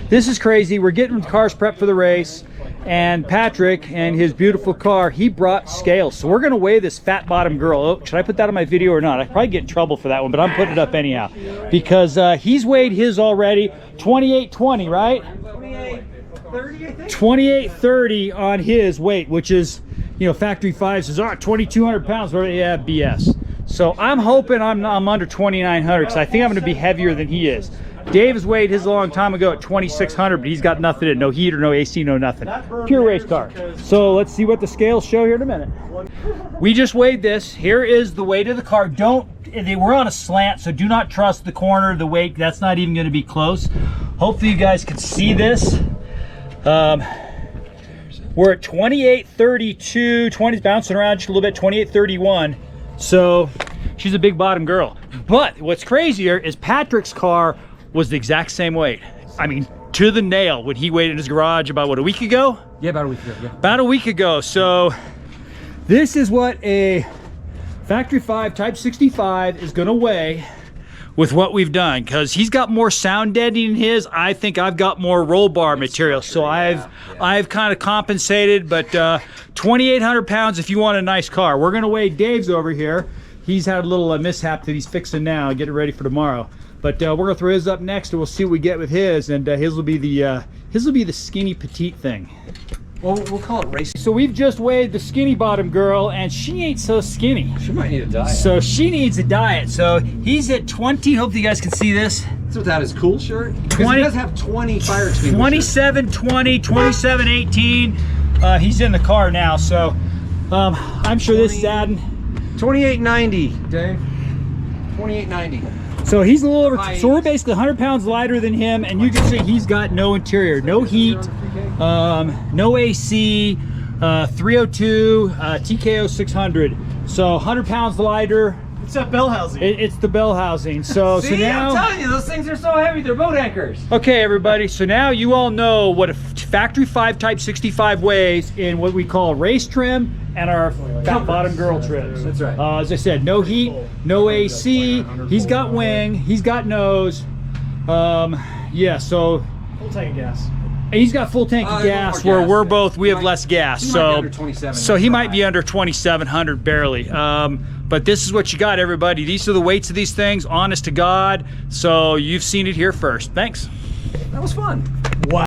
this is crazy. We're getting cars prepped for the race, and Patrick and his beautiful car, he brought scales. So we're gonna weigh this fat bottom girl. Oh, should I put that on my video or not? I probably get in trouble for that one, but I'm putting it up anyhow. Because he's weighed his already, 2820, right? 2830, I think? 2830 on his weight, which is, you know, factory 5 says, 2,200 pounds. Well, yeah, BS. So I'm hoping I'm under 2,900, because I think I'm gonna be heavier than he is. Dave has weighed his a long time ago at 2,600, but he's got nothing in, no heater, no AC, no nothing. Pure race car. So let's see what the scales show here in a minute. We just weighed this. Here is the weight of the car. We're on a slant, so do not trust the corner, the weight. That's not even going to be close. Hopefully you guys can see this. We're at 2832, 20's bouncing around just a little bit, 2831. So she's a big bottom girl. But what's crazier is Patrick's car was the exact same weight. I mean, to the nail, when he weighed in his garage about, what, a week ago? Yeah, about a week ago. Yeah. About a week ago. So this is what a factory 5 Type 65 is gonna weigh with what we've done, because he's got more sound deadening in his. I think I've got more roll bar material, so I've kind of compensated. But 2,800 pounds if you want a nice car. We're gonna weigh Dave's over here. He's had a little mishap that he's fixing now, get it ready for tomorrow. But we're gonna throw his up next, and we'll see what we get with his. And his will be the skinny petite thing. Well, we'll call it racing. So we've just weighed the skinny bottom girl, and she ain't so skinny. She might need a diet. So she needs a diet. So he's at 20. Hopefully you guys can see this. That's without his cool shirt. Because he does have 20 fire extinguishers. 2720, 2718. He's in the car now, so I'm sure this is adding 2890, Dave. 2890. So he's a little over, so we're basically 100 pounds lighter than him, and you can see he's got no interior, no heat, no AC, 302, TKO 600. So 100 pounds lighter. It's that bell housing. It's the bell housing. So, See, so now, I'm telling you, those things are so heavy, they're boat anchors. Okay, everybody, so now you all know what a factory 5 Type 65 weighs in what we call race trim and our fat bottom girl trims. That's right. As I said, no heat, no AC. He's got wing, he's got nose. Yeah, so Full tank of gas. he's got full tank of gas, where we have less gas. So he might be under 2,700 barely. But this is what you got, everybody. These are the weights of these things, honest to God. So you've seen it here first. Thanks. That was fun.